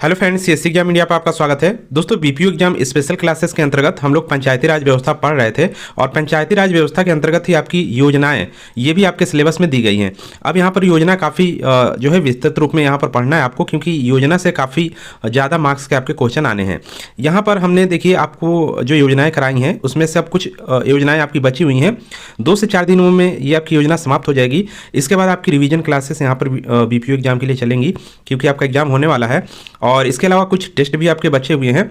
Hello friends, CSC exam India पर आपका स्वागत है। दोस्तों, बीपीओ एग्जाम स्पेशल क्लासेस के अंतर्गत हम लोग पंचायती राज व्यवस्था पढ़ रहे थे और पंचायती राज व्यवस्था के अंतर्गत ही आपकी योजनाएं ये भी आपके सिलेबस में दी गई हैं। अब यहाँ पर योजना काफ़ी जो है विस्तृत रूप में यहाँ पर पढ़ना है आपको, क्योंकि योजना से काफ़ी ज़्यादा मार्क्स के आपके क्वेश्चन आने हैं। यहाँ पर हमने देखिए आपको जो योजनाएँ कराई हैं उसमें से अब कुछ योजनाएँ आपकी बची हुई हैं। 2 से 4 दिनों में ये आपकी योजना समाप्त हो जाएगी। इसके बाद आपकी रिवीजन क्लासेस यहाँ पर बीपीओ एग्जाम के लिए चलेंगी, क्योंकि आपका एग्जाम होने वाला है। और इसके अलावा कुछ टेस्ट भी आपके बचे हुए हैं,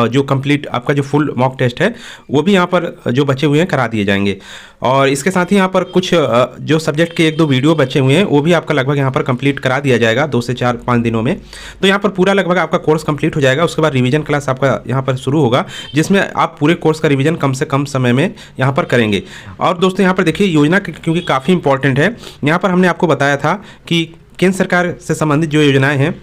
जो कंप्लीट आपका जो फुल मॉक टेस्ट है वो भी यहाँ पर जो बचे हुए हैं करा दिए जाएंगे। और इसके साथ ही यहाँ पर कुछ जो सब्जेक्ट के 1-2 वीडियो बचे हुए हैं वो भी आपका लगभग यहाँ पर कंप्लीट करा दिया जाएगा 2 से 4-5 दिनों में। तो यहाँ पर पूरा लगभग आपका कोर्स कंप्लीट हो जाएगा। उसके बाद रिवीजन क्लास आपका यहाँ पर शुरू होगा, जिसमें आप पूरे कोर्स का रिवीजन कम से कम समय में यहाँ पर करेंगे। और दोस्तों, यहाँ पर देखिए योजना क्योंकि काफ़ी इंपॉर्टेंट है, यहाँ पर हमने आपको बताया था कि केंद्र सरकार से संबंधित जो योजनाएँ हैं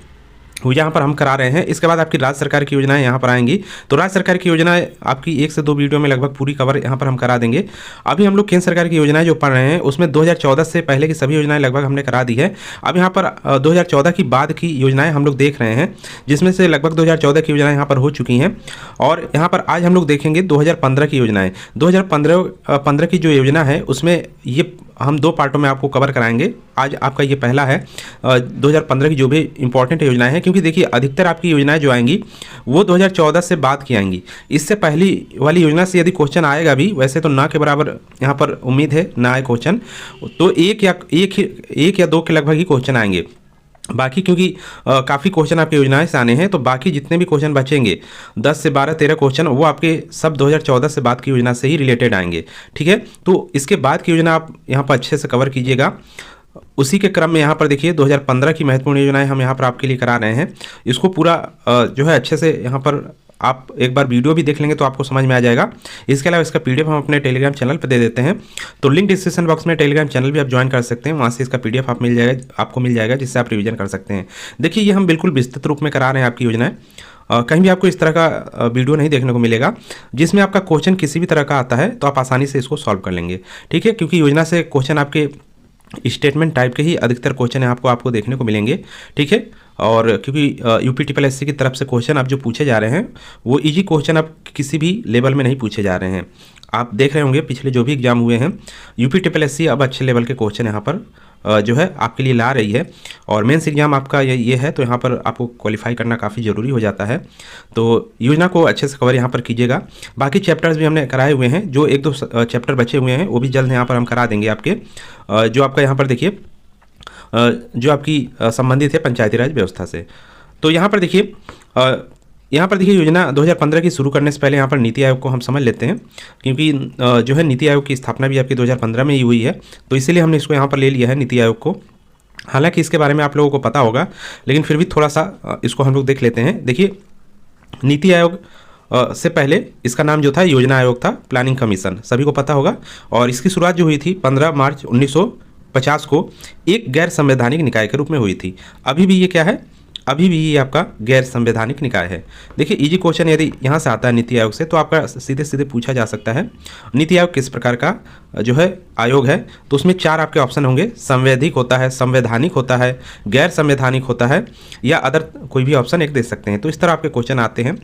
वो यहाँ पर हम करा रहे हैं। इसके बाद आपकी राज्य सरकार की योजनाएं यहाँ पर आएंगी। तो राज्य सरकार की योजनाएं आपकी 1 से 2 वीडियो में लगभग पूरी कवर यहाँ पर हम करा देंगे। अभी हम लोग केंद्र सरकार की योजनाएं जो पढ़ रहे हैं उसमें 2014 से पहले की सभी योजनाएं लगभग हमने करा दी है। अब यहाँ पर 2014 की बाद की योजनाएं हम लोग देख रहे हैं, जिसमें से लगभग 2014 की योजनाएं यहाँ पर हो चुकी हैं। और यहाँ पर आज हम लोग देखेंगे 2015 की योजनाएँ। 2015 की जो योजना है उसमें ये हम 2 पार्टों में आपको कवर कराएंगे। आज आपका ये पहला है 2015 की जो भी इंपॉर्टेंट योजनाएं हैं, क्योंकि देखिए अधिकतर आपकी योजनाएं जो आएंगी वो 2014 से बाद की आएंगी। इससे पहली वाली योजना से यदि क्वेश्चन आएगा भी, वैसे तो ना के बराबर यहाँ पर उम्मीद है ना आए क्वेश्चन, तो एक या दो के लगभग ही क्वेश्चन आएंगे। बाकी क्योंकि काफ़ी क्वेश्चन आपकी योजनाएं से आने हैं, तो बाकी जितने भी क्वेश्चन बचेंगे 10 से 12-13 क्वेश्चन वो आपके सब 2014 से बाद की योजना से ही रिलेटेड आएंगे। ठीक है, तो इसके बाद की योजना आप यहाँ पर अच्छे से कवर कीजिएगा। उसी के क्रम में यहाँ पर देखिए 2015 की महत्वपूर्ण योजनाएं हम यहाँ पर आपके लिए करा रहे हैं। इसको पूरा जो है अच्छे से यहाँ पर आप एक बार वीडियो भी देख लेंगे तो आपको समझ में आ जाएगा। इसके अलावा इसका पीडीएफ हम अपने टेलीग्राम चैनल पर दे देते हैं, तो लिंक डिस्क्रिप्शन बॉक्स में टेलीग्राम चैनल भी आप ज्वाइन कर सकते हैं। वहाँ से इसका पीडीएफ आपको मिल जाएगा, जिससे आप रिवीजन कर सकते हैं। देखिए ये हम बिल्कुल विस्तृत रूप में करा रहे हैं आपकी योजनाएं। कहीं भी आपको इस तरह का वीडियो नहीं देखने को मिलेगा जिसमें आपका क्वेश्चन किसी भी तरह का आता है तो आप आसानी से इसको सॉल्व कर लेंगे। ठीक है, क्योंकि योजना से क्वेश्चन आपके स्टेटमेंट टाइप के ही अधिकतर क्वेश्चन आपको देखने को मिलेंगे। ठीक है, और क्योंकि यूपीटीपीएससी की तरफ से क्वेश्चन अब जो पूछे जा रहे हैं वो इजी क्वेश्चन अब किसी भी लेवल में नहीं पूछे जा रहे हैं। आप देख रहे होंगे पिछले जो भी एग्जाम हुए हैं यूपीटीपीएससी अब अच्छे लेवल के क्वेश्चन यहाँ पर जो है आपके लिए ला रही है। और मेंस एग्जाम आपका ये है, तो यहाँ पर आपको क्वालिफाई करना काफ़ी ज़रूरी हो जाता है। तो योजना को अच्छे से कवर यहाँ पर कीजिएगा। बाकी चैप्टर्स भी हमने कराए हुए हैं, जो 1-2 चैप्टर बचे हुए हैं वो भी जल्द यहाँ पर हम करा देंगे आपके। जो आपका यहाँ पर देखिए जो आपकी संबंधित है पंचायती राज व्यवस्था से। तो यहाँ पर देखिए योजना 2015 की शुरू करने से पहले यहाँ पर नीति आयोग को हम समझ लेते हैं, क्योंकि जो है नीति आयोग की स्थापना भी आपकी 2015 में ही हुई है, तो इसीलिए हमने इसको यहाँ पर ले लिया है नीति आयोग को। हालांकि इसके बारे में आप लोगों को पता होगा, लेकिन फिर भी थोड़ा सा इसको हम लोग देख लेते हैं। देखिए नीति आयोग से पहले इसका नाम जो था योजना आयोग था, प्लानिंग कमीशन, सभी को पता होगा। और इसकी शुरुआत जो हुई थी 15 मार्च 1950 को एक गैर संवैधानिक निकाय के रूप में हुई थी। अभी भी ये क्या है, अभी भी ये आपका गैर संवैधानिक निकाय है। देखिए इजी क्वेश्चन यदि यहाँ से आता है नीति आयोग से, तो आपका सीधे सीधे पूछा जा सकता है नीति आयोग किस प्रकार का जो है आयोग है। तो उसमें 4 आपके ऑप्शन होंगे, संवैधिक होता है, संवैधानिक होता है, गैर संवैधानिक होता है, या अदर कोई भी ऑप्शन एक दे सकते हैं। तो इस तरह आपके क्वेश्चन आते हैं।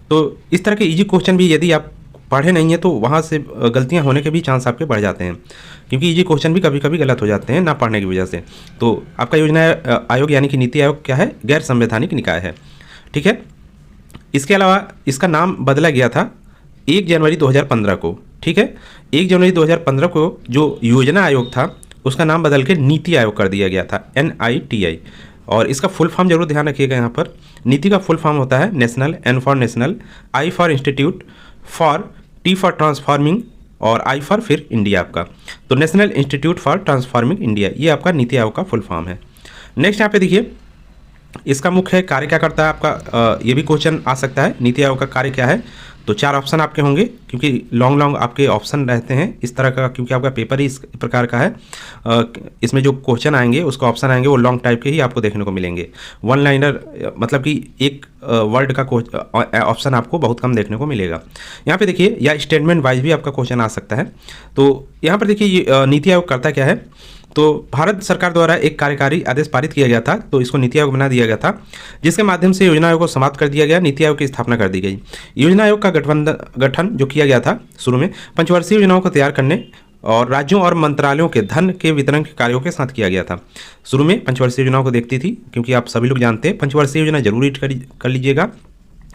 तो इस तरह के इजी क्वेश्चन भी यदि आप पढ़े नहीं है तो वहाँ से गलतियाँ होने के भी चांस आपके बढ़ जाते हैं, क्योंकि इजी क्वेश्चन भी कभी कभी गलत हो जाते हैं ना पढ़ने की वजह से। तो आपका योजना आयोग यानी कि नीति आयोग क्या है, गैर संवैधानिक निकाय है। ठीक है, इसके अलावा इसका नाम बदला गया था 1 जनवरी 2015 को। ठीक है, 1 जनवरी 2015 को जो योजना आयोग था उसका नाम बदल के नीति आयोग कर दिया गया था, NITI। और इसका फुल फॉर्म जरूर ध्यान रखिएगा। यहाँ पर नीति का फुल फॉर्म होता है national, N for national, I for institute, for T for transforming और I फॉर फिर इंडिया आपका। तो national institute for transforming India, ये आपका नीति आयोग का फुल फॉर्म है। नेक्स्ट यहाँ पे देखिए इसका मुख्य कार्य क्या करता है आपका, ये भी क्वेश्चन आ सकता है, नीति आयोग का कार्य क्या है। तो 4 ऑप्शन आपके होंगे, क्योंकि लॉन्ग आपके ऑप्शन रहते हैं इस तरह का, क्योंकि आपका पेपर ही इस प्रकार का है। इसमें जो क्वेश्चन आएंगे उसका ऑप्शन आएंगे वो लॉन्ग टाइप के ही आपको देखने को मिलेंगे। 1 लाइनर मतलब कि एक वर्ड का ऑप्शन आपको बहुत कम देखने को मिलेगा। यहाँ पे देखिए या स्टेटमेंट वाइज भी आपका क्वेश्चन आ सकता है। तो यहाँ पर देखिए नीति आयोग करता क्या है, तो भारत सरकार द्वारा एक कार्यकारी आदेश पारित किया गया था, तो इसको नीति आयोग बना दिया गया था, जिसके माध्यम से योजना आयोग को समाप्त कर दिया गया, नीति आयोग की स्थापना कर दी गई। योजना आयोग का गठन जो किया गया था शुरू में पंचवर्षीय योजनाओं को तैयार करने और राज्यों और मंत्रालयों के धन के वितरण के कार्यों के साथ किया गया था। शुरू में पंचवर्षीय योजनाओं को देखती थी, क्योंकि आप सभी लोग जानते हैं पंचवर्षीय योजना जरूर रीड कर लीजिएगा।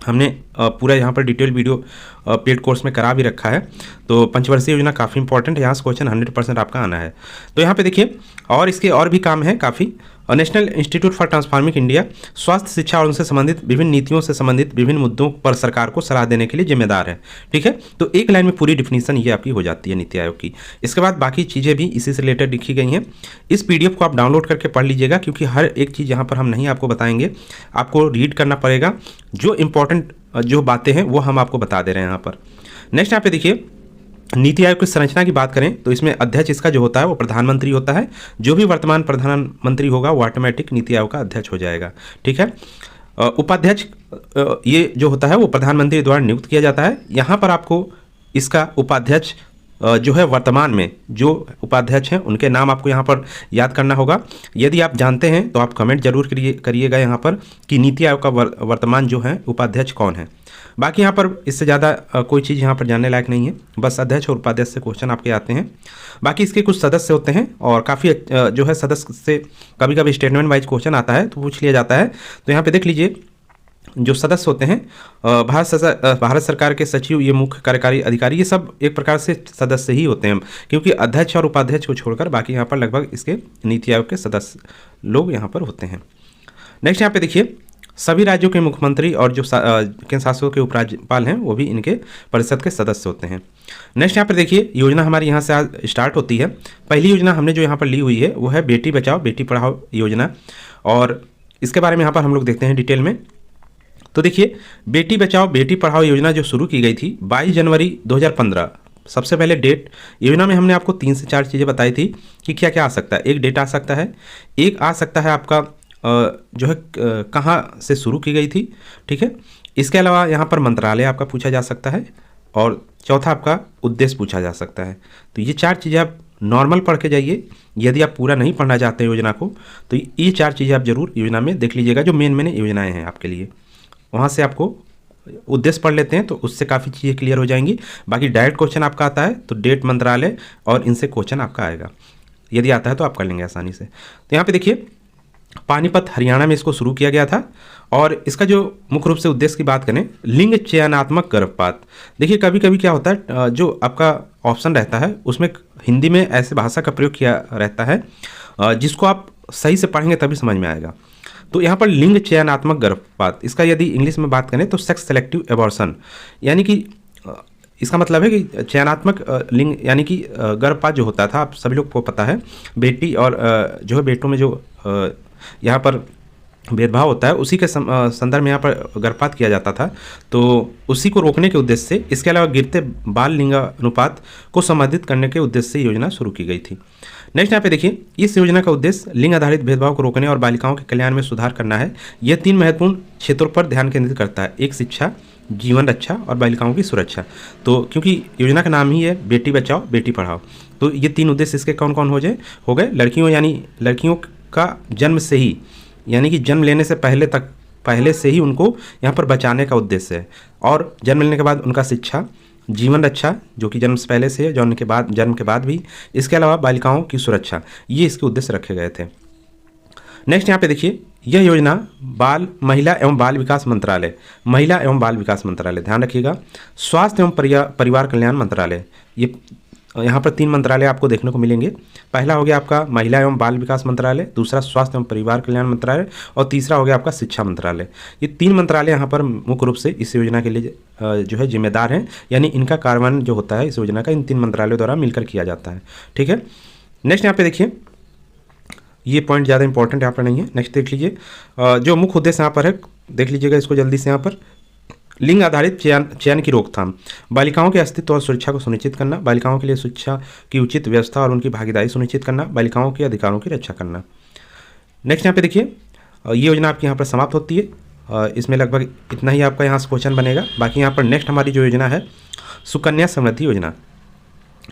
हमने पूरा यहाँ पर डिटेल वीडियो पेड कोर्स में करा भी रखा है। तो पंचवर्षीय योजना काफ़ी इंपॉर्टेंट है, यहाँ से क्वेश्चन 100% आपका आना है। तो यहाँ पे देखिए, और इसके और भी काम है काफ़ी। National institute for transforming India स्वास्थ्य, शिक्षा और उनसे संबंधित विभिन्न नीतियों से संबंधित विभिन्न मुद्दों पर सरकार को सलाह देने के लिए जिम्मेदार है। ठीक है, तो एक लाइन में पूरी डिफिनीशन ये आपकी हो जाती है नीति आयोग की। इसके बाद बाकी चीज़ें भी इसी से रिलेटेड लिखी गई हैं। इस PDF को आप डाउनलोड करके पढ़ लीजिएगा, क्योंकि हर एक चीज़ यहाँ पर हम नहीं आपको बताएंगे, आपको रीड करना पड़ेगा। जो इंपॉर्टेंट जो बातें हैं वो हम आपको बता दे रहे हैं यहाँ पर। नेक्स्ट यहाँ पे देखिए, नीति आयोग की संरचना की बात करें तो इसमें अध्यक्ष इसका जो होता है वो प्रधानमंत्री होता है। जो भी वर्तमान प्रधानमंत्री होगा वो ऑटोमेटिक नीति आयोग का अध्यक्ष हो जाएगा। ठीक है, उपाध्यक्ष ये जो होता है वो प्रधानमंत्री द्वारा नियुक्त किया जाता है। यहाँ पर आपको इसका उपाध्यक्ष जो है वर्तमान में जो उपाध्यक्ष हैं उनके नाम आपको यहाँ पर याद करना होगा। यदि आप जानते हैं तो आप कमेंट जरूर करिएगा यहाँ पर कि नीति आयोग का वर्तमान जो है उपाध्यक्ष कौन है। बाकी यहाँ पर इससे ज़्यादा कोई चीज़ यहाँ पर जानने लायक नहीं है, बस अध्यक्ष और उपाध्यक्ष से क्वेश्चन आपके आते हैं। बाकी इसके कुछ सदस्य होते हैं और काफ़ी जो है सदस्य से कभी कभी स्टेटमेंट वाइज क्वेश्चन आता है तो पूछ लिया जाता है। तो यहाँ पे देख लीजिए, जो सदस्य होते हैं भारत सरकार के सचिव, ये मुख्य कार्यकारी अधिकारी, ये सब एक प्रकार से सदस्य ही होते हैं, क्योंकि अध्यक्ष और उपाध्यक्ष को छोड़कर बाकी यहाँ पर लगभग इसके नीति आयोग के सदस्य लोग यहाँ पर होते हैं। नेक्स्ट यहाँ पे देखिए, सभी राज्यों के मुख्यमंत्री और जो केंद्र शासित के उपराज्यपाल हैं वो भी इनके परिषद के सदस्य होते हैं। नेक्स्ट यहाँ पर देखिए, योजना हमारी यहाँ से आज स्टार्ट होती है। पहली योजना हमने जो यहाँ पर ली हुई है वो है बेटी बचाओ बेटी पढ़ाओ योजना, और इसके बारे में यहाँ पर हम लोग देखते हैं डिटेल में। तो देखिए, बेटी बचाओ बेटी पढ़ाओ योजना जो शुरू की गई थी 22 जनवरी 2015, सबसे पहले डेट। योजना में हमने आपको 3 से 4 चीज़ें बताई थी कि क्या क्या आ सकता है। एक डेट आ सकता है, एक आ सकता है आपका जो है कहाँ से शुरू की गई थी। ठीक है, इसके अलावा यहाँ पर मंत्रालय आपका पूछा जा सकता है, और चौथा आपका उद्देश्य पूछा जा सकता है। तो ये 4 चीज़ें आप नॉर्मल पढ़ के जाइए। यदि आप पूरा नहीं पढ़ना चाहते योजना को तो ये 4 चीज़ें आप जरूर योजना में देख लीजिएगा, जो मेन योजनाएँ हैं आपके लिए। वहाँ से आपको उद्देश्य पढ़ लेते हैं तो उससे काफ़ी चीज़ें क्लियर हो जाएंगी। बाकी डायरेक्ट क्वेश्चन आपका आता है तो डेट, मंत्रालय और इनसे क्वेश्चन आपका आएगा। यदि आता है तो आप कर लेंगे आसानी से। तो यहाँ पे देखिए, पानीपत हरियाणा में इसको शुरू किया गया था, और इसका जो मुख्य रूप से उद्देश्य की बात करें, लिंग चयनात्मक गर्भपात। देखिए, कभी कभी क्या होता है, जो आपका ऑप्शन रहता है उसमें हिंदी में ऐसे भाषा का प्रयोग किया रहता है जिसको आप सही से पढ़ेंगे तभी समझ में आएगा। तो यहाँ पर लिंग चयनात्मक गर्भपात, इसका यदि इंग्लिश में बात करें तो सेक्स सेलेक्टिव एबॉर्शन, यानी कि इसका मतलब है कि चयनात्मक लिंग यानी कि गर्भपात जो होता था, आप सभी लोग को पता है, बेटी और जो है बेटों में जो यहाँ पर भेदभाव होता है उसी के संदर्भ में यहाँ पर गर्भपात किया जाता था। तो उसी को रोकने के उद्देश्य से, इसके अलावा गिरते बाल लिंगानुपात को संवर्धित करने के उद्देश्य से योजना शुरू की गई थी। नेक्स्ट यहाँ पे देखिए, इस योजना का उद्देश्य लिंग आधारित भेदभाव को रोकने और बालिकाओं के कल्याण में सुधार करना है। यह 3 महत्वपूर्ण क्षेत्रों पर ध्यान केंद्रित करता है। एक, शिक्षा, जीवन रक्षा और बालिकाओं की सुरक्षा। तो क्योंकि योजना का नाम ही है बेटी बचाओ बेटी पढ़ाओ, तो ये 3 उद्देश्य इसके कौन कौन हो गए। लड़कियों का जन्म से ही, यानी कि जन्म लेने से पहले से ही उनको यहाँ पर बचाने का उद्देश्य है, और जन्म लेने के बाद उनका शिक्षा, जीवन रक्षा जो कि जन्म से पहले से है, जन्म के बाद भी, इसके अलावा बालिकाओं की सुरक्षा, ये इसके उद्देश्य रखे गए थे। नेक्स्ट यहाँ पे देखिए, यह योजना महिला एवं बाल विकास मंत्रालय, ध्यान रखिएगा, स्वास्थ्य एवं परिवार कल्याण मंत्रालय, ये यहाँ पर 3 मंत्रालय आपको देखने को मिलेंगे। पहला हो गया आपका महिला एवं बाल विकास मंत्रालय, दूसरा स्वास्थ्य एवं परिवार कल्याण मंत्रालय, और तीसरा हो गया आपका शिक्षा मंत्रालय। ये 3 मंत्रालय यहाँ पर मुख्य रूप से इस योजना के लिए जो है जिम्मेदार हैं, यानी इनका कार्यान्वयन जो होता है इस योजना का इन 3 मंत्रालयों द्वारा मिलकर किया जाता है। ठीक है, नेक्स्ट यहाँ पे देखिए, ये पॉइंट ज़्यादा इंपॉर्टेंट यहाँ पर नहीं है। नेक्स्ट देख लीजिए, जो मुख्य उद्देश्य यहाँ पर है, देख लीजिएगा इसको जल्दी से। यहाँ पर लिंग आधारित चयन की रोकथाम, बालिकाओं के अस्तित्व और सुरक्षा को सुनिश्चित करना, बालिकाओं के लिए शिक्षा की उचित व्यवस्था और उनकी भागीदारी सुनिश्चित करना, बालिकाओं के अधिकारों की रक्षा करना। नेक्स्ट यहाँ पे देखिए, ये योजना आपकी यहाँ पर समाप्त होती है। इसमें लगभग इतना ही आपका यहाँ से क्वेश्चन बनेगा। बाकी यहाँ पर नेक्स्ट हमारी जो योजना है सुकन्या समृद्धि योजना,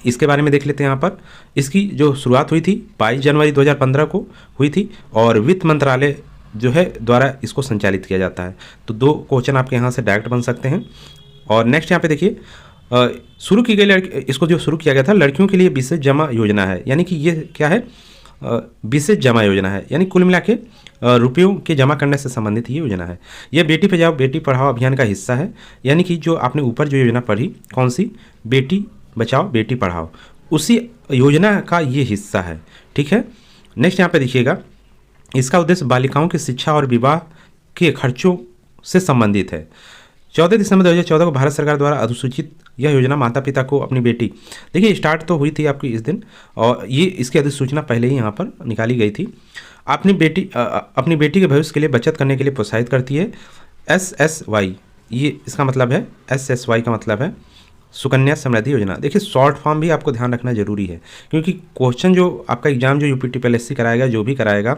इसके बारे में देख लेते हैं यहाँ पर। इसकी जो शुरुआत हुई थी 22 जनवरी 2015 को हुई थी और वित्त मंत्रालय जो है द्वारा इसको संचालित किया जाता है। तो 2 क्वेश्चन आपके यहाँ से डायरेक्ट बन सकते हैं। और नेक्स्ट यहाँ पे देखिए, शुरू की गई इसको जो शुरू किया गया था लड़कियों के लिए विशेष जमा योजना है। यानी कि ये क्या है, विशेष जमा योजना है, यानी कुल मिला के रुपयों के जमा करने से संबंधित ये योजना है। यह बेटी बचाओ बेटी पढ़ाओ अभियान का हिस्सा है। यानी कि जो आपने ऊपर जो योजना पढ़ी, कौन सी, बेटी बचाओ बेटी पढ़ाओ, उसी योजना का ये हिस्सा है। ठीक है। नेक्स्ट यहाँ पे देखिएगा, इसका उद्देश्य बालिकाओं की शिक्षा और विवाह के खर्चों से संबंधित है। 14 दिसंबर 2014 को भारत सरकार द्वारा अधिसूचित यह योजना माता पिता को अपनी बेटी, देखिए स्टार्ट तो हुई थी आपकी इस दिन और ये इसकी अधिसूचना पहले ही यहाँ पर निकाली गई थी। अपनी बेटी के भविष्य के लिए बचत करने के लिए प्रोत्साहित करती है। SSY, ये इसका मतलब है, SSY का मतलब है सुकन्या समृद्धि योजना। देखिए शॉर्ट फॉर्म भी आपको ध्यान रखना जरूरी है, क्योंकि क्वेश्चन जो आपका एग्जाम जो UPTPSC कराएगा, जो भी कराएगा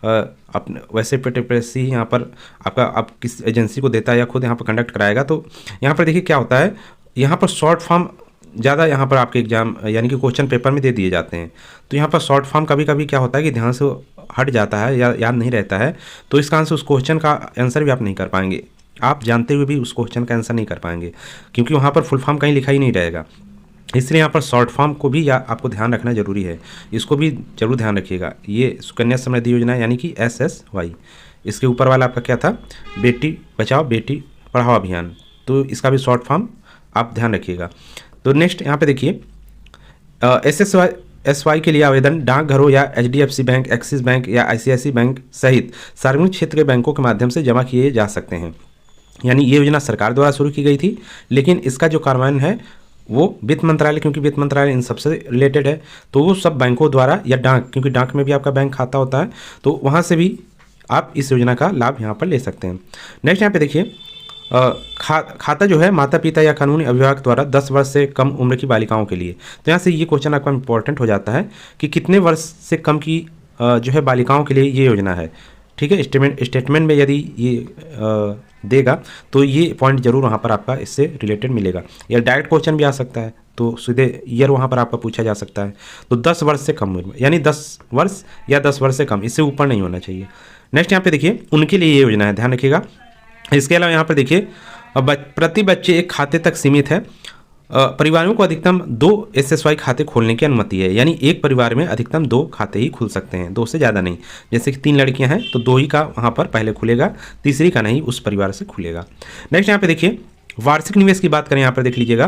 अपने वैसे PTPSC यहाँ पर आपका आप किस एजेंसी को देता है या खुद यहाँ पर कंडक्ट कराएगा। तो यहाँ पर देखिए क्या होता है, यहाँ पर शॉर्ट फॉर्म ज़्यादा यहाँ पर आपके एग्जाम यानी कि क्वेश्चन पेपर में दे दिए जाते हैं। तो यहाँ पर शॉर्ट फॉर्म कभी कभी क्या होता है कि ध्यान से हट जाता है या याद नहीं रहता है, तो इस कारण से उस क्वेश्चन का आंसर भी आप नहीं कर पाएंगे। आप जानते हुए भी उस क्वेश्चन का आंसर नहीं कर पाएंगे, क्योंकि वहाँ पर फुल फॉर्म कहीं लिखा ही नहीं रहेगा। इसलिए यहाँ पर शॉर्ट फॉर्म को भी या आपको ध्यान रखना जरूरी है, इसको भी जरूर ध्यान रखिएगा। ये सुकन्या समृद्धि योजना यानी कि SSY, इसके ऊपर वाला आपका क्या था, बेटी बचाओ बेटी पढ़ाओ अभियान, तो इसका भी शॉर्ट फॉर्म आप ध्यान रखिएगा। तो नेक्स्ट यहाँ पे देखिए, SSY के लिए आवेदन डाकघरों या HDFC बैंक, एक्सिस बैंक या ICICI बैंक सहित सार्वजनिक क्षेत्र के बैंकों के माध्यम से जमा किए जा सकते हैं। यानी ये योजना सरकार द्वारा शुरू की गई थी, लेकिन इसका जो कार्यान्वयन है वो वित्त मंत्रालय, क्योंकि वित्त मंत्रालय इन सबसे रिलेटेड है, तो वो सब बैंकों द्वारा या डाक, क्योंकि डाक में भी आपका बैंक खाता होता है, तो वहाँ से भी आप इस योजना का लाभ यहाँ पर ले सकते हैं। नेक्स्ट यहाँ पे देखिए, खाता जो है माता पिता या कानूनी अभिभावक द्वारा 10 वर्ष से कम उम्र की बालिकाओं के लिए। तो यहाँ से ये क्वेश्चन आपका इंपॉर्टेंट हो जाता है कि कितने वर्ष से कम की जो है बालिकाओं के लिए ये योजना है। ठीक है, स्टेटमेंट में यदि ये देगा तो ये पॉइंट जरूर वहाँ पर आपका इससे रिलेटेड मिलेगा, या डायरेक्ट क्वेश्चन भी आ सकता है, तो सीधे ईयर वहाँ पर आपका पूछा जा सकता है। तो 10 वर्ष से कम उम्र, यानी 10 वर्ष या 10 वर्ष से कम, इससे ऊपर नहीं होना चाहिए। नेक्स्ट यहाँ पे देखिए, उनके लिए ये योजना है, ध्यान रखिएगा। इसके अलावा यहाँ पर देखिए, प्रति बच्चे एक खाते तक सीमित है। परिवारों को अधिकतम 2 SSY खाते खोलने की अनुमति है, यानी एक परिवार में अधिकतम 2 खाते ही खुल सकते हैं, 2 से ज़्यादा नहीं। जैसे कि 3 लड़कियां हैं तो 2 ही का वहाँ पर पहले खुलेगा, तीसरी का नहीं उस परिवार से खुलेगा। नेक्स्ट यहाँ पे देखिए, वार्षिक निवेश की बात करें, यहाँ पर देख लीजिएगा,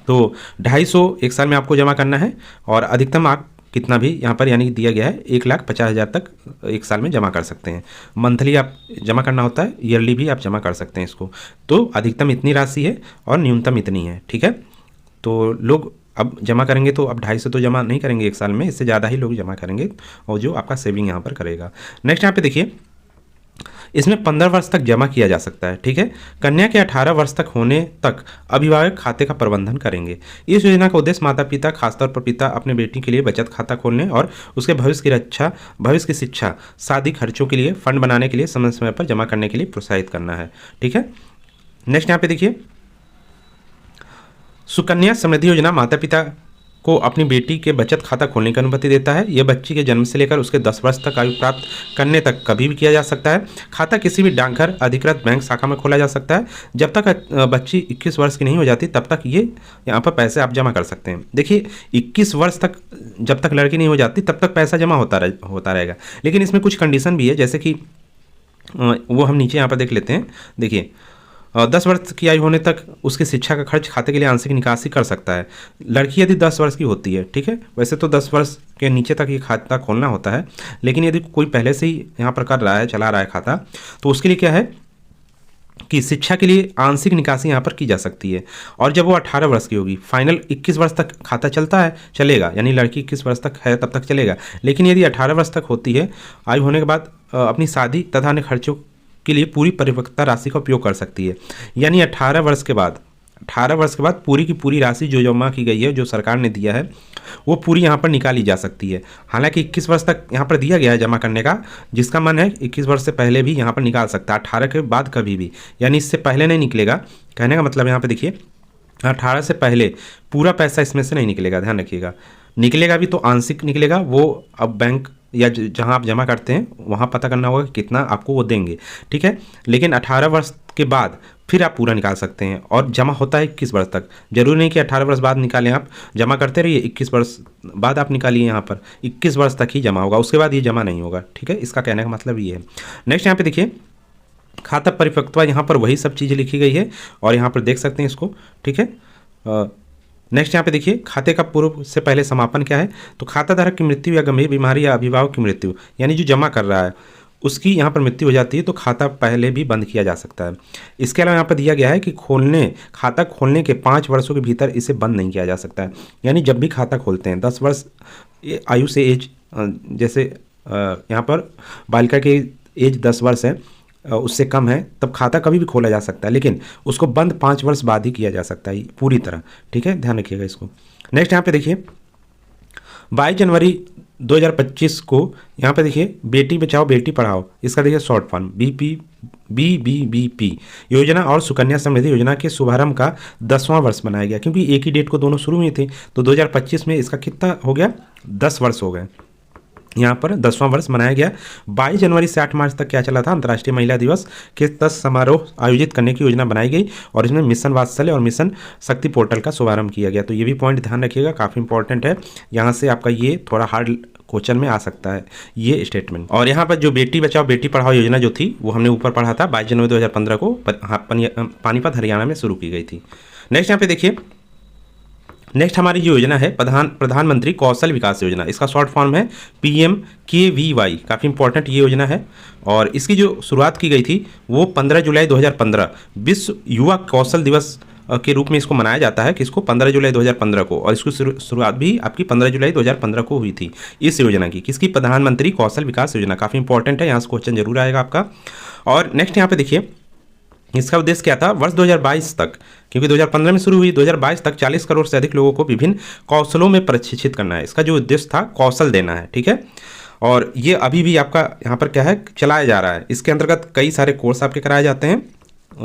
तो 250 एक साल में आपको जमा करना है और अधिकतम आप कितना भी यहाँ पर यानी दिया गया है 1,50,000 तक एक साल में जमा कर सकते हैं। मंथली आप जमा करना होता है, ईयरली भी आप जमा कर सकते हैं इसको। तो अधिकतम इतनी राशि है और न्यूनतम इतनी है। ठीक है, तो लोग अब जमा करेंगे तो अब 250 तो जमा नहीं करेंगे एक साल में, इससे ज़्यादा ही लोग जमा करेंगे और जो आपका सेविंग यहाँ पर करेगा। नेक्स्ट यहाँ पे देखिए, इसमें 15 वर्ष तक जमा किया जा सकता है। ठीक है, कन्या के 18 वर्ष तक होने तक अभिभावक खाते का प्रबंधन करेंगे। इस योजना का उद्देश्य माता पिता, खासतौर पर पिता, अपने बेटी के लिए बचत खाता खोलने और उसके भविष्य की रक्षा, भविष्य की शिक्षा, शादी खर्चों के लिए फंड बनाने के लिए समय समय पर जमा करने के लिए प्रोत्साहित करना है। ठीक है, नेक्स्ट यहाँ पे देखिए, सुकन्या समृद्धि योजना माता पिता को अपनी बेटी के बचत खाता खोलने की अनुमति देता है। यह बच्ची के जन्म से लेकर उसके 10 वर्ष तक आयु प्राप्त करने तक कभी भी किया जा सकता है। खाता किसी भी डाकघर, अधिकृत बैंक शाखा में खोला जा सकता है। जब तक बच्ची 21 वर्ष की नहीं हो जाती तब तक ये यहाँ पर पैसे आप जमा कर सकते हैं। देखिए 21 वर्ष तक जब तक लड़की नहीं हो जाती तब तक पैसा जमा होता रहेगा, लेकिन इसमें कुछ कंडीशन भी है, जैसे कि वो हम नीचे यहाँ पर देख लेते हैं। देखिए 10 वर्ष की आयु होने तक उसकी शिक्षा का खर्च खाते के लिए आंशिक निकासी कर सकता है, लड़की यदि 10 वर्ष की होती है। ठीक है, वैसे तो 10 वर्ष के नीचे तक ये खाता खोलना होता है, लेकिन यदि कोई पहले से ही यहाँ पर कर रहा है, चला रहा है खाता, तो उसके लिए क्या है कि शिक्षा के लिए आंशिक निकासी यहाँ पर की जा सकती है। और जब वो 18 वर्ष की होगी, फाइनल 21 वर्ष तक खाता चलेगा, यानी लड़की 21 वर्ष तक है तब तक चलेगा। लेकिन यदि 18 वर्ष तक होती है आयु होने के बाद अपनी शादी तथा अन्य खर्चों के लिए पूरी परिपक्वता राशि का उपयोग कर सकती है। यानी 18 वर्ष के बाद पूरी की पूरी राशि जो जमा की गई है, जो सरकार ने दिया है, वो पूरी यहाँ पर निकाली जा सकती है। हालांकि 21 वर्ष तक यहाँ पर दिया गया है जमा करने का, जिसका मन है 21 वर्ष से पहले भी यहाँ पर निकाल सकता है, 18 के बाद कभी भी, यानी इससे पहले नहीं निकलेगा। कहने का मतलब यहाँ पे देखिए 18 से पहले पूरा पैसा इसमें से नहीं निकलेगा, ध्यान रखिएगा। निकलेगा भी तो आंशिक निकलेगा, वो अब बैंक या जहां आप जमा करते हैं वहां पता करना होगा कि कितना आपको वो देंगे, ठीक है। लेकिन 18 वर्ष के बाद फिर आप पूरा निकाल सकते हैं, और जमा होता है 21 वर्ष तक। जरूरी नहीं कि 18 वर्ष बाद निकालें, आप जमा करते रहिए, 21 वर्ष बाद आप निकालिए। यहाँ पर 21 वर्ष तक ही जमा होगा, उसके बाद ये जमा नहीं होगा, ठीक है। इसका कहने का मतलब ये है। नेक्स्ट यहाँ पे देखिए खाता परिपक्वता, यहाँ पर वही सब चीज़ें लिखी गई है और यहाँ पर देख सकते हैं इसको, ठीक है। नेक्स्ट यहाँ पे देखिए खाते का पूर्व से पहले समापन क्या है, तो खाता धारक की मृत्यु या गंभीर बीमारी या अभिभावक की मृत्यु, यानी जो जमा कर रहा है उसकी यहाँ पर मृत्यु हो जाती है तो खाता पहले भी बंद किया जा सकता है। इसके अलावा यहाँ पर दिया गया है कि खाता खोलने के 5 वर्षों के भीतर इसे बंद नहीं किया जा सकता है। यानी जब भी खाता खोलते हैं 10 वर्ष आयु से एज, जैसे यहाँ पर बालिका की एज 10 वर्ष है, उससे कम है, तब खाता कभी भी खोला जा सकता है, लेकिन उसको बंद 5 वर्ष बाद ही किया जा सकता है पूरी तरह, ठीक है। ध्यान रखिएगा इसको। नेक्स्ट यहाँ पे देखिए 22 जनवरी 2025 को यहाँ पे देखिए बेटी बचाओ बेटी पढ़ाओ, इसका देखिए शॉर्ट फॉर्म BBBP योजना और सुकन्या समृद्धि योजना के शुभारंभ का 10वां वर्ष मनाया गया, क्योंकि एक ही डेट को दोनों शुरू में थे, तो 2025 में इसका कितना हो गया, 10 वर्ष हो गए। यहाँ पर 10वां वर्ष मनाया गया। 22 जनवरी से 8 मार्च तक क्या चला था, अंतर्राष्ट्रीय महिला दिवस के 10 समारोह आयोजित करने की योजना बनाई गई और इसमें मिशन वात्सल्य और मिशन शक्ति पोर्टल का शुभारंभ किया गया। तो ये भी पॉइंट ध्यान रखिएगा, काफ़ी इंपॉर्टेंट है। यहाँ से आपका ये थोड़ा हार्ड क्वेश्चन में आ सकता है ये स्टेटमेंट। और यहाँ पर जो बेटी बचाओ बेटी पढ़ाओ योजना जो थी वो हमने ऊपर पढ़ा था, 22 जनवरी 2015 को पानीपत हरियाणा में शुरू की गई थी। नेक्स्ट यहाँ पे देखिए, नेक्स्ट हमारी जो योजना है प्रधानमंत्री कौशल विकास योजना, इसका शॉर्ट फॉर्म है PMKVY, काफ़ी इंपॉर्टेंट ये योजना है। और इसकी जो शुरुआत की गई थी वो 15 जुलाई 2015 विश्व युवा कौशल दिवस के रूप में इसको मनाया जाता है, किसको, 15 जुलाई 2015 को। और इसकी शुरुआत भी आपकी 15 जुलाई 2015 को हुई थी इस योजना की, किसकी, प्रधानमंत्री कौशल विकास योजना। काफ़ी इंपॉर्टेंट है, यहाँ से क्वेश्चन जरूर आएगा आपका। और नेक्स्ट यहाँ पे देखिए इसका उद्देश्य क्या था, वर्ष 2022 तक, क्योंकि 2015 में शुरू हुई, 2022 तक 40 करोड़ से अधिक लोगों को विभिन्न कौशलों में प्रशिक्षित करना है। इसका जो उद्देश्य था कौशल देना है, ठीक है। और ये अभी भी आपका यहाँ पर क्या है, चलाया जा रहा है। इसके अंतर्गत कई सारे कोर्स आपके कराए जाते हैं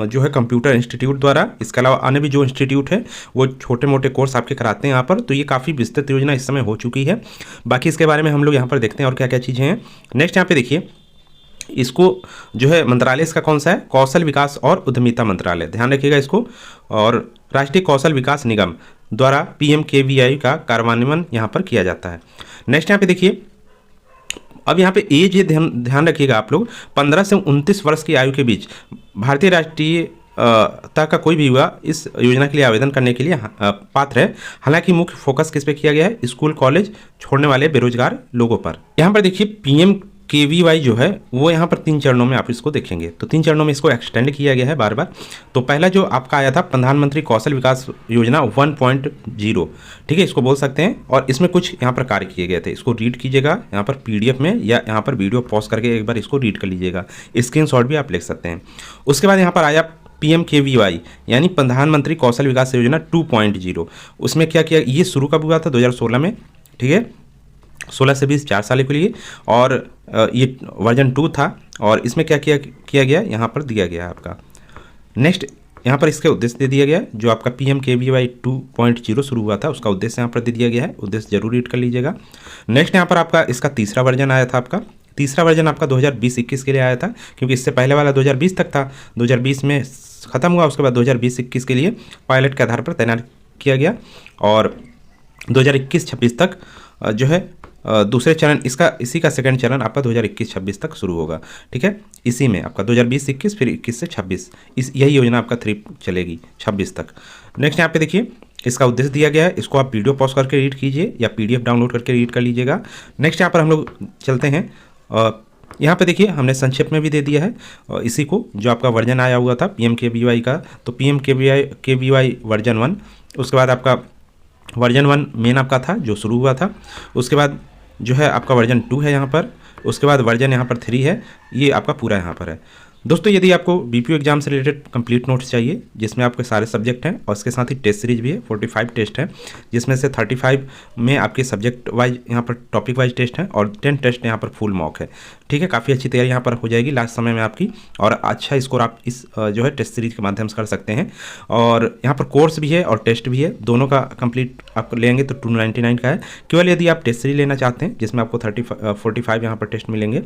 जो है कंप्यूटर इंस्टीट्यूट द्वारा। इसके अलावा अन्य भी जो इंस्टीट्यूट है वो छोटे मोटे कोर्स आपके कराते हैं यहाँ पर। तो ये काफ़ी विस्तृत योजना इस समय हो चुकी है। बाकी इसके बारे में हम लोग यहाँ पर देखते हैं और क्या क्या चीज़ें हैं। नेक्स्ट यहाँ पे देखिए इसको जो है मंत्रालय इसका कौन सा है, कौशल विकास और उद्यमिता मंत्रालय, ध्यान रखिएगा इसको। और राष्ट्रीय कौशल विकास निगम द्वारा PMKVY का कार्यान्वयन यहाँ पर किया जाता है। नेक्स्ट यहाँ पे देखिए, अब यहाँ पे एज ध्यान रखिएगा आप लोग, 15 से 29 वर्ष की आयु के बीच भारतीय राष्ट्रीय का कोई भी युवा इस योजना के लिए आवेदन करने के लिए पात्र है। हालांकि मुख्य फोकस किस पे किया गया है, स्कूल कॉलेज छोड़ने वाले बेरोजगार लोगों पर। यहाँ पर देखिए PMKVY जो है वो यहाँ पर 3 चरणों में आप इसको देखेंगे, तो 3 चरणों में इसको एक्सटेंड किया गया है बार बार। तो पहला जो आपका आया था प्रधानमंत्री कौशल विकास योजना 1.0, ठीक है, इसको बोल सकते हैं। और इसमें कुछ यहाँ पर कार्य किए गए थे, इसको रीड कीजिएगा यहाँ पर PDF में, या यहाँ पर वीडियो पॉज करके एक बार इसको रीड कर लीजिएगा, स्क्रीनशॉट भी आप लिख सकते हैं। उसके बाद यहाँ पर आया PMKVY यानी प्रधानमंत्री कौशल विकास योजना 2.0। उसमें क्या किया, ये शुरू कब हुआ था, 2016 में, ठीक है, 16 से 20 4 साल के लिए। और ये वर्जन 2 था। और इसमें क्या किया गया यहाँ पर दिया गया है आपका। नेक्स्ट यहाँ पर इसके उद्देश्य दे दिया गया है, जो आपका PMKVY 2.0 शुरू हुआ था उसका उद्देश्य यहाँ पर दे दिया गया है, उद्देश्य जरूर रीड कर लीजिएगा। नेक्स्ट यहाँ पर आपका इसका तीसरा वर्जन आया था, आपका तीसरा वर्जन आपका 2020-21 के लिए आया था, क्योंकि इससे पहले वाला 2020 तक था, 2020 में ख़त्म हुआ। उसके बाद 2020-21 के लिए पायलट के आधार पर तैनात किया गया। और 2021-26 तक जो है दूसरे चरण इसी का सेकंड चरण आपका 2021-26 तक शुरू होगा, ठीक है। इसी में आपका 2020-21 फिर 21 से 26 यही योजना आपका 3 चलेगी 26 तक। नेक्स्ट यहाँ पे देखिए इसका उद्देश्य दिया गया है, इसको आप वीडियो पॉज करके रीड कीजिए या PDF डाउनलोड करके रीड कर लीजिएगा। नेक्स्ट यहाँ पर हम लोग चलते हैं, यहाँ पे देखिए हमने संक्षेप में भी दे दिया है इसी को, जो आपका वर्जन आया हुआ था PMKVY का, तो PMKVY वर्जन 1। उसके बाद आपका वर्जन 1 मेन आपका था जो शुरू हुआ था। उसके बाद जो है आपका वर्जन 2 है यहाँ पर। उसके बाद वर्जन यहाँ पर 3 है, ये आपका पूरा यहाँ पर है। दोस्तों यदि आपको बीपीओ एग्जाम से रिलेटेड कंप्लीट नोट्स चाहिए जिसमें आपके सारे सब्जेक्ट हैं और इसके साथ ही टेस्ट सीरीज भी है, 45 टेस्ट हैं जिसमें से 35 में आपके सब्जेक्ट वाइज यहाँ पर टॉपिक वाइज टेस्ट हैं और 10 टेस्ट यहाँ पर फुल मॉक है। ठीक है, काफ़ी अच्छी तैयारी यहाँ पर हो जाएगी लास्ट समय में आपकी और अच्छा स्कोर आप इस जो है टेस्ट सीरीज के माध्यम से कर सकते हैं। और यहाँ पर कोर्स भी है और टेस्ट भी है, दोनों का कंप्लीट आप लेंगे तो 299 का है। केवल यदि आप टेस्ट सीरीज लेना चाहते हैं जिसमें आपको 45 यहाँ पर टेस्ट मिलेंगे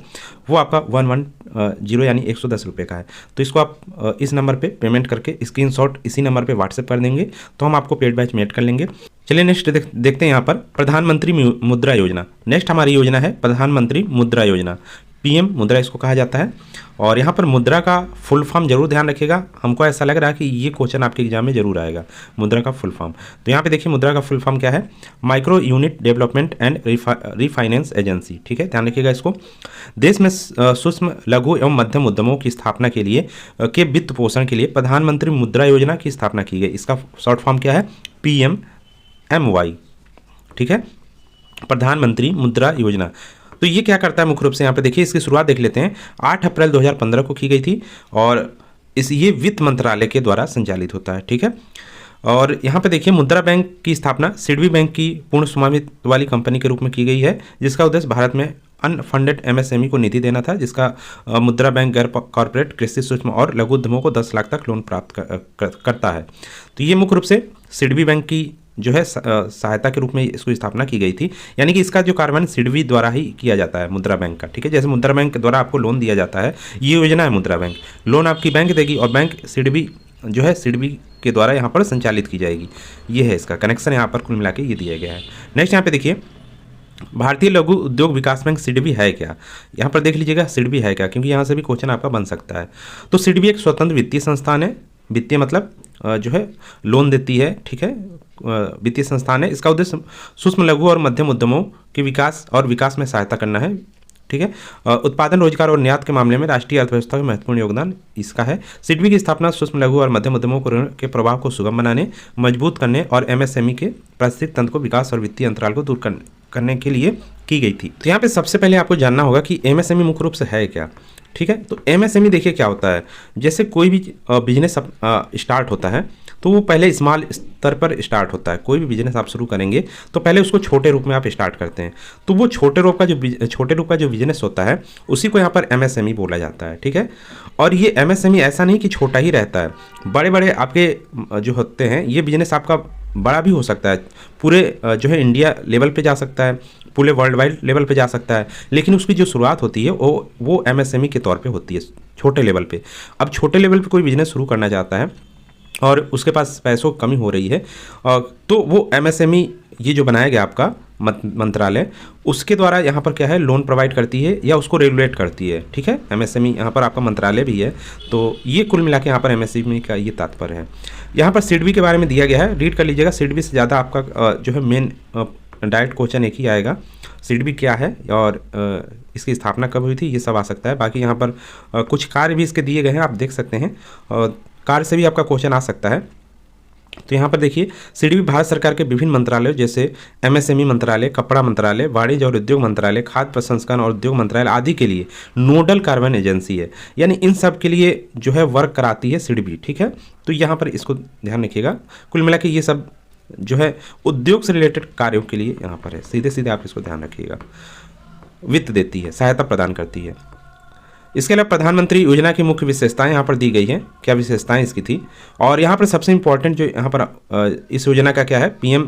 वो आपका 110 यानी 110 रुपये का है। तो इसको आप इस नंबर पे पेमेंट करके स्क्रीनशॉट इसी नंबर पे व्हाट्सएप कर देंगे तो हम आपको पेड बैच मेड कर लेंगे। चलिए नेक्स्ट देखते हैं यहाँ पर प्रधानमंत्री मुद्रा योजना। नेक्स्ट हमारी योजना है प्रधानमंत्री मुद्रा योजना, पीएम मुद्रा इसको कहा जाता है। और यहाँ पर मुद्रा का फुल फॉर्म जरूर ध्यान रखिएगा, हमको ऐसा लग रहा है कि ये क्वेश्चन आपके एग्जाम में जरूर आएगा, मुद्रा का फुल फॉर्म। तो यहाँ पे देखिए मुद्रा का फुल फॉर्म क्या है, micro unit development and refinance agency. ठीक है, ध्यान रखिएगा इसको। देश में सूक्ष्म लघु एवं मध्यम उद्यमों की स्थापना के लिए के वित्त पोषण के लिए प्रधानमंत्री मुद्रा योजना की स्थापना की गई। इसका शॉर्ट फॉर्म क्या है, PMMY। ठीक है, प्रधानमंत्री मुद्रा योजना। तो ये क्या करता है मुख्य रूप से, यहाँ पे देखिए इसकी शुरुआत देख लेते हैं। 8 अप्रैल 2015 को की गई थी और ये वित्त मंत्रालय के द्वारा संचालित होता है। ठीक है, और यहाँ पे देखिए मुद्रा बैंक की स्थापना सिडबी बैंक की पूर्ण स्वामित्व वाली कंपनी के रूप में की गई है जिसका उद्देश्य भारत में अनफंडेड MSME को निधि देना था, जिसका मुद्रा बैंक गैर कॉर्पोरेट कृषि सूक्ष्म और लघु उद्यमों को 10 लाख तक लोन प्राप्त करता है। तो ये मुख्य रूप से सिडबी बैंक की जो है सहायता के रूप में इसको स्थापना की गई थी, यानी कि इसका जो कार्यान्वयन सिडबी द्वारा ही किया जाता है मुद्रा बैंक का। ठीक है, जैसे मुद्रा बैंक के द्वारा आपको लोन दिया जाता है, ये योजना है मुद्रा बैंक, लोन आपकी बैंक देगी और बैंक सिडबी जो है सिडबी के द्वारा यहाँ पर संचालित की जाएगी। ये है इसका कनेक्शन, यहाँ पर कुल मिला के ये दिया गया है। नेक्स्ट यहाँ पे देखिए भारतीय लघु उद्योग विकास बैंक सिडबी है क्या, यहाँ पर देख लीजिएगा सिडबी है क्या, क्योंकि यहाँ से भी क्वेश्चन आपका बन सकता है। तो सिडबी एक स्वतंत्र वित्तीय संस्थान है, वित्तीय मतलब जो है लोन देती है। ठीक है, वित्तीय संस्थान है। इसका उद्देश्य सूक्ष्म लघु और मध्यम उद्यमों के विकास और विकास में सहायता करना है। ठीक है, उत्पादन रोजगार और निर्यात के मामले में राष्ट्रीय अर्थव्यवस्था में महत्वपूर्ण योगदान इसका है। सिडबी की स्थापना सूक्ष्म लघु और मध्यम उद्यमों को ऋण के प्रवाह को सुगम बनाने, मजबूत करने और MSME के पारिस्थितिक तंत्र को विकास और वित्तीय अंतराल को दूर करने के लिए की गई थी। तो यहाँ पे सबसे पहले आपको जानना होगा कि MSME मुख्य रूप से है क्या। ठीक है, तो MSME देखिए क्या होता है, जैसे कोई भी बिजनेस स्टार्ट होता है तो वो पहले स्मॉल स्तर पर स्टार्ट होता है। कोई भी बिजनेस आप शुरू करेंगे तो पहले उसको छोटे रूप में आप स्टार्ट करते हैं, तो वो छोटे रूप का जो बिजनेस होता है उसी को यहाँ पर MSME बोला जाता है। ठीक है, और ये MSME ऐसा नहीं कि छोटा ही रहता है, बड़े बड़े आपके जो होते हैं ये बिजनेस आपका बड़ा भी हो सकता है, पूरे जो है इंडिया लेवल पे जा सकता है, पूरे वर्ल्ड वाइड लेवल पे जा सकता है, लेकिन उसकी जो शुरुआत होती है वो MSME के तौर पे होती है छोटे लेवल पे। अब छोटे लेवल पे कोई बिजनेस शुरू करना चाहता है और उसके पास पैसों की कमी हो रही है तो वो MSME ये जो बनाया गया आपका मंत्रालय उसके द्वारा यहाँ पर क्या है लोन प्रोवाइड करती है या उसको रेगुलेट करती है। ठीक है, MSME यहाँ पर आपका मंत्रालय भी है, तो ये कुल मिला के यहाँ पर MSME का ये तात्पर्य है। यहाँ पर सिडबी के बारे में दिया गया है, रीड कर लीजिएगा। सिडबी से ज़्यादा आपका जो है मेन डायरेक्ट क्वेश्चन एक ही आएगा, सिडबी क्या है और इसकी स्थापना कब हुई थी, ये सब आ सकता है। बाकी यहाँ पर कुछ कार्य भी इसके दिए गए हैं, आप देख सकते हैं, और कार्य से भी आपका क्वेश्चन आ सकता है। तो यहाँ पर देखिए सिडबी भारत सरकार के विभिन्न मंत्रालयों जैसे MSME मंत्रालय, कपड़ा मंत्रालय, वाणिज्य और उद्योग मंत्रालय, खाद्य प्रसंस्करण और उद्योग मंत्रालय आदि के लिए नोडल कार्यान्वयन एजेंसी है, यानी इन सब के लिए जो है वर्क कराती है सिडबी। ठीक है, तो यहाँ पर इसको ध्यान रखिएगा। कुल मिला के ये सब जो है उद्योग से रिलेटेड कार्यों के लिए यहाँ पर है, सीधे सीधे आप इसको ध्यान रखिएगा। वित्त देती है, सहायता प्रदान करती है। इसके अलावा प्रधानमंत्री योजना की मुख्य विशेषताएं यहाँ पर दी गई हैं, क्या विशेषताएं इसकी थी। और यहाँ पर सबसे इम्पोर्टेंट जो यहाँ पर इस योजना का क्या है, PM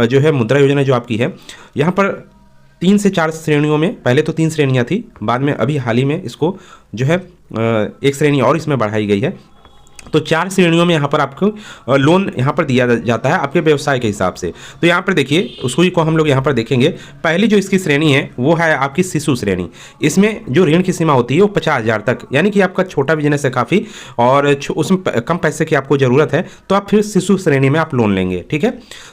जो है मुद्रा योजना जो आपकी है, यहाँ पर 3 से 4 श्रेणियों में, पहले तो 3 श्रेणियाँ थी, बाद में अभी हाल ही में इसको जो है एक श्रेणी और इसमें बढ़ाई गई है। तो 4 श्रेणियों में यहाँ पर आपको लोन यहाँ पर दिया जाता है आपके व्यवसाय के हिसाब से। तो यहाँ पर देखिए उसको को हम लोग यहाँ पर देखेंगे। पहली जो इसकी श्रेणी है वो है आपकी शिशु श्रेणी। इसमें जो ऋण की सीमा होती है वो 50,000 तक, यानी कि आपका छोटा बिजनेस है काफ़ी और उसमें कम पैसे की आपको ज़रूरत है, तो आप फिर शिशु श्रेणी में आप लोन लेंगे। ठीक है,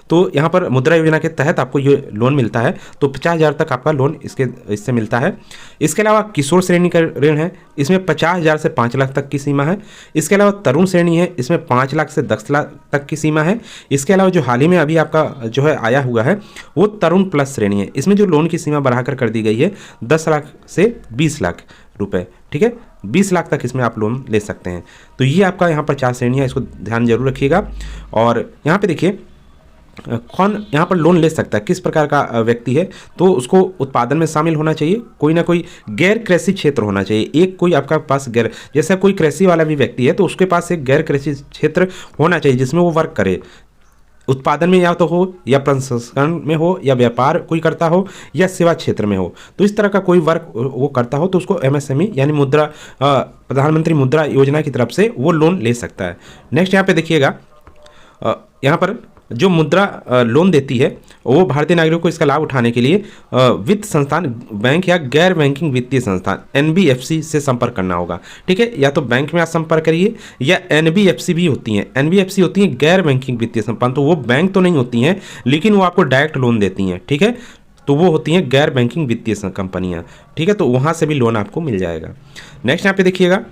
तो यहाँ पर मुद्रा योजना के तहत आपको ये लोन मिलता है, तो 50,000 तक आपका लोन इससे मिलता है। इसके अलावा किशोर श्रेणी का ऋण है, इसमें 50,000 से 5 लाख तक की सीमा है। इसके अलावा तरुण श्रेणी है, इसमें 5 लाख से 10 लाख तक की सीमा है। इसके अलावा जो हाल ही में अभी आपका जो है आया हुआ है वो तरुण प्लस श्रेणी है, इसमें जो लोन की सीमा बढ़ाकर कर दी गई है 10 लाख से 20 लाख रुपए। ठीक है, 20 लाख तक इसमें आप लोन ले सकते हैं। तो ये आपका यहाँ पर 4 श्रेणियाँ, इसको ध्यान जरूर रखिएगा। और यहाँ पे देखिए कौन यहाँ पर लोन ले सकता है, किस प्रकार का व्यक्ति है, तो उसको उत्पादन में शामिल होना चाहिए, कोई ना कोई गैर कृषि क्षेत्र होना चाहिए। एक कोई आपका पास गैर, जैसा कोई कृषि वाला भी व्यक्ति है तो उसके पास एक गैर कृषि क्षेत्र होना चाहिए जिसमें वो वर्क करे, उत्पादन में या तो हो, या प्रसंस्करण में हो, या व्यापार कोई करता हो, या सेवा क्षेत्र में हो। तो इस तरह का कोई वर्क वो करता हो तो उसको एमएसएमई यानी मुद्रा प्रधानमंत्री मुद्रा योजना की तरफ से वो लोन ले सकता है। नेक्स्ट यहाँ पे देखिएगा, यहाँ पर जो मुद्रा लोन देती है वो भारतीय नागरिकों को इसका लाभ उठाने के लिए वित्त संस्थान, बैंक या गैर बैंकिंग वित्तीय संस्थान एनबीएफसी से संपर्क करना होगा। ठीक है, या तो बैंक में आप संपर्क करिए, या एनबीएफसी भी होती हैं। एनबीएफसी होती हैं गैर बैंकिंग वित्तीय संस्थान, तो वो बैंक तो नहीं होती हैं लेकिन वो आपको डायरेक्ट लोन देती हैं। ठीक है, तो वो होती हैं गैर बैंकिंग वित्तीय कंपनियाँ। ठीक है, तो वहाँ से भी लोन आपको मिल जाएगा। नेक्स्ट यहाँ पे देखिएगा,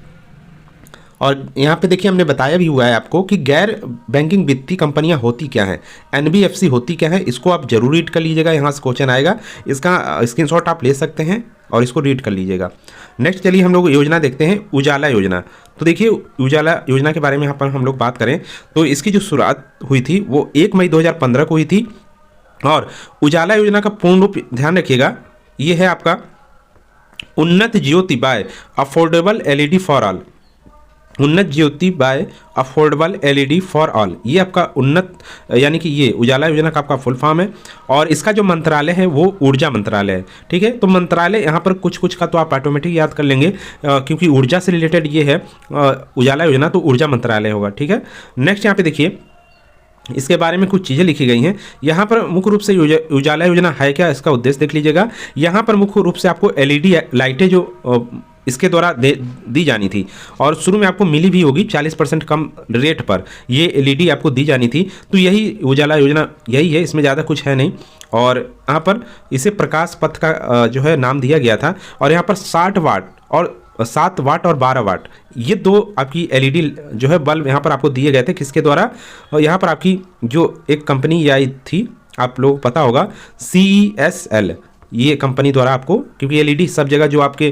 और यहाँ पे देखिए हमने बताया भी हुआ है आपको कि गैर बैंकिंग वित्तीय कंपनियां होती क्या है, एनबीएफसी होती क्या है, इसको आप जरूर रीड कर लीजिएगा, यहाँ से क्वेश्चन आएगा, इसका स्क्रीनशॉट आप ले सकते हैं और इसको रीड कर लीजिएगा। नेक्स्ट चलिए हम लोग योजना देखते हैं, उजाला योजना। तो देखिए उजाला योजना के बारे में यहाँ पर हम लोग बात करें तो इसकी जो शुरुआत हुई थी वो 1 मई 2015 को हुई थी। और उजाला योजना का पूर्ण रूप ध्यान रखिएगा, ये है आपका Unnat Jyoti by affordable LED for all, Unnat Jyoti by affordable LED for all, ये आपका उन्नत यानी कि ये उजाला योजना का आपका फुल फॉर्म है। और इसका जो मंत्रालय है वो ऊर्जा मंत्रालय है। ठीक है, तो मंत्रालय यहाँ पर कुछ कुछ का तो आप ऑटोमेटिक याद कर लेंगे क्योंकि ऊर्जा से रिलेटेड ये है उजाला योजना, तो ऊर्जा मंत्रालय होगा। ठीक है, नेक्स्ट यहाँ पे देखिए इसके बारे में कुछ चीज़ें लिखी गई हैं। यहाँ पर मुख्य रूप से उजाला योजना है क्या, इसका उद्देश्य देख लीजिएगा। यहाँ पर मुख्य रूप से आपको एलईडी लाइटें जो इसके द्वारा दी जानी थी, और शुरू में आपको मिली भी होगी 40% कम रेट पर ये एलईडी आपको दी जानी थी। तो यही उजाला योजना यही है, इसमें ज़्यादा कुछ है नहीं। और यहाँ पर इसे प्रकाश पथ का जो है नाम दिया गया था। और यहाँ पर 60 वाट और 7 वाट और 12 वाट ये दो आपकी एलईडी जो है बल्ब यहाँ पर आपको दिए गए थे। किसके द्वारा, और यहाँ पर आपकी जो एक कंपनी आई थी, आप लोगों को पता होगा, CESL, ये कंपनी द्वारा आपको, क्योंकि एलईडी सब जगह जो आपके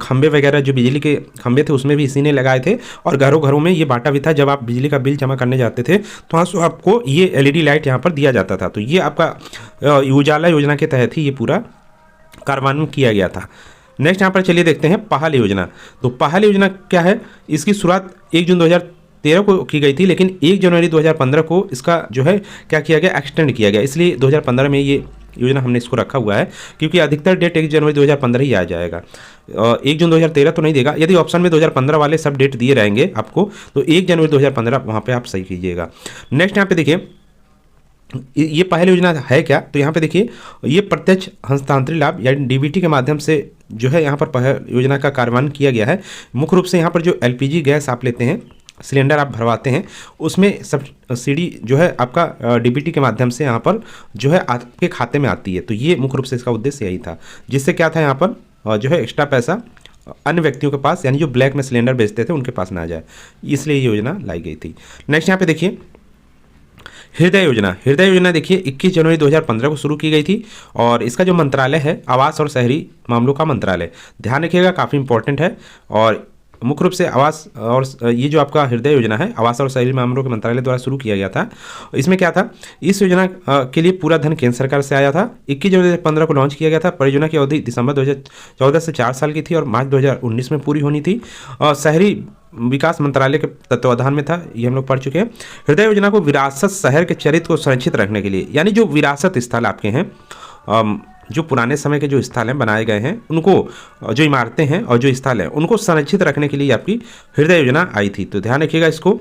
खंबे वगैरह जो बिजली के खंबे थे उसमें भी इसी ने लगाए थे, और घरों घरों में ये बांटा भी था। जब आप बिजली का बिल जमा करने जाते थे तो वहाँ से आपको ये एलईडी लाइट यहाँ पर दिया जाता था। तो ये आपका उजाला योजना के तहत ही ये पूरा कार्यान्वयन किया गया था। नेक्स्ट यहाँ पर चलिए देखते हैं पहल योजना। तो पहल योजना क्या है, इसकी शुरुआत 1 जून 2013 को की गई थी, लेकिन 1 जनवरी 2015 को इसका जो है क्या किया गया, एक्सटेंड किया गया। इसलिए 2015 में ये योजना हमने इसको रखा हुआ है, क्योंकि अधिकतर डेट 1 जनवरी 2015 ही आ जाएगा। 1 जून 2013 तो नहीं देगा, यदि ऑप्शन में 2015 वाले सब डेट दिए रहेंगे आपको तो 1 जनवरी 2015 वहाँ पे आप सही कीजिएगा। नेक्स्ट यहाँ पे देखिए ये पहल योजना है क्या, तो यहाँ पे देखिए ये प्रत्यक्ष हस्तांतरित लाभ यानी डीबीटी के माध्यम से जो है यहाँ पर पहल योजना का कार्यान्वयन किया गया है। मुख्य रूप से यहाँ पर जो एलपीजी गैस आप लेते हैं, सिलेंडर आप भरवाते हैं, उसमें सब्सिडी जो है आपका डीबीटी के माध्यम से यहाँ पर जो है आपके खाते में आती है। तो ये मुख्य रूप से इसका उद्देश्य यही था, जिससे क्या था यहाँ पर जो है एक्स्ट्रा पैसा अन्य व्यक्तियों के पास यानी जो ब्लैक में सिलेंडर बेचते थे उनके पास ना जाए, इसलिए ये योजना लाई गई थी। नेक्स्ट यहाँ पे देखिए हृदय योजना। हृदय योजना देखिए 21 जनवरी 2015 को शुरू की गई थी, और इसका जो मंत्रालय है आवास और शहरी मामलों का मंत्रालय, ध्यान रखिएगा काफ़ी इंपॉर्टेंट है। और मुख्य रूप से आवास और ये जो आपका हृदय योजना है आवास और शहरी मामलों के मंत्रालय द्वारा शुरू किया गया था। इसमें क्या था, इस योजना के लिए पूरा धन केंद्र सरकार से आया था। 21 जनवरी 2015 को लॉन्च किया गया था। परियोजना की अवधि दिसंबर 2014 से 4 साल की थी और मार्च 2019 में पूरी होनी थी। शहरी विकास मंत्रालय के तत्वाधान में था, ये हम लोग पढ़ चुके हैं। हृदय योजना को विरासत शहर के चरित्र को संरक्षित रखने के लिए, यानी जो विरासत स्थल आपके हैं, जो पुराने समय के जो स्थल हैं बनाए गए हैं, उनको जो इमारतें हैं और जो स्थल हैं उनको संरक्षित रखने के लिए आपकी हृदय योजना आई थी। तो ध्यान रखिएगा इसको।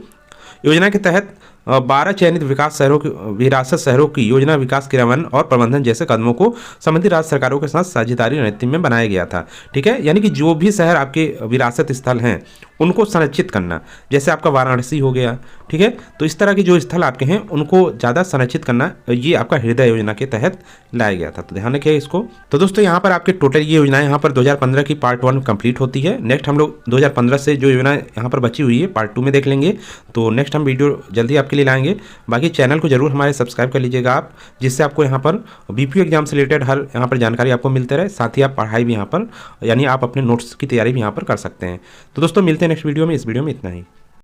योजना के तहत 12 चयनित विकास शहरों की विरासत शहरों की योजना विकास क्रियान्वयन और प्रबंधन जैसे कदमों को संबंधित राज्य सरकारों के साथ साझेदारी रणनीति में बनाया गया था। ठीक है, यानी कि जो भी शहर आपके विरासत स्थल हैं उनको संरक्षित करना, जैसे आपका वाराणसी हो गया, ठीक है, तो इस तरह के जो स्थल आपके हैं उनको ज़्यादा संरक्षित करना, ये आपका हृदय योजना के तहत लाया गया था। तो ध्यान रखिए इसको। तो दोस्तों यहाँ पर आपके टोटल ये योजनाएं यहाँ पर 2015 की पार्ट 1 कंप्लीट होती है। नेक्स्ट हम लोग 2015 से जो योजना यहाँ पर बची हुई है पार्ट 2 में देख लेंगे। तो नेक्स्ट हम वीडियो जल्दी आपके आपके लिए लाएंगे। बाकी चैनल को जरूर हमारे सब्सक्राइब कर लीजिएगा आप, जिससे आपको यहाँ पर बीपीओ एग्जाम से रिलेटेड हर यहाँ पर जानकारी आपको मिलते रहे, साथ ही आप पढ़ाई भी यहाँ पर यानी आप अपने नोट्स की तैयारी भी यहाँ पर कर सकते हैं। तो दोस्तों मिलते हैं नेक्स्ट वीडियो में, इस वीडियो में इतना ही।